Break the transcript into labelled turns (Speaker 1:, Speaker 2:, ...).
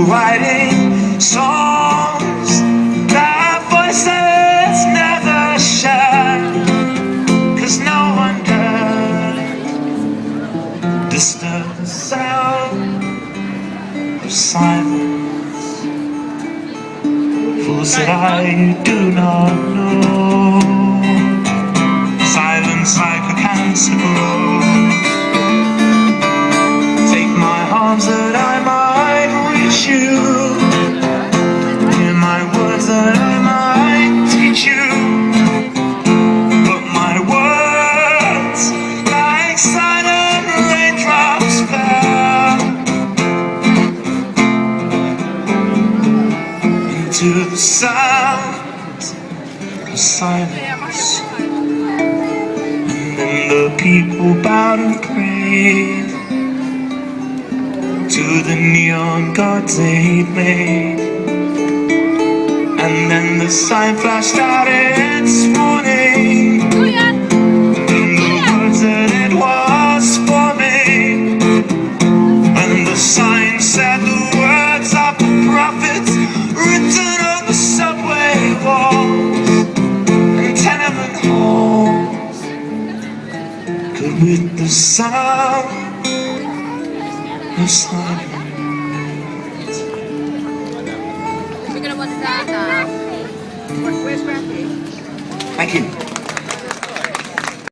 Speaker 1: writing songs that voices never share, 'cause no one dared disturb the sound of silence. Fools that I do not know. Silence like a cancer grows. Take my arms that I might reach you. Hear my words that I might teach you. But my words, like silent raindrops, fell into the sound of silence. And then the people bowed and prayed to the neon gods they'd made. And then the sign flashed out its warning, in the words that it was for me. And the sign said the words of the prophets written on the subway walls and tenement halls could with the sound of silence. Thank you.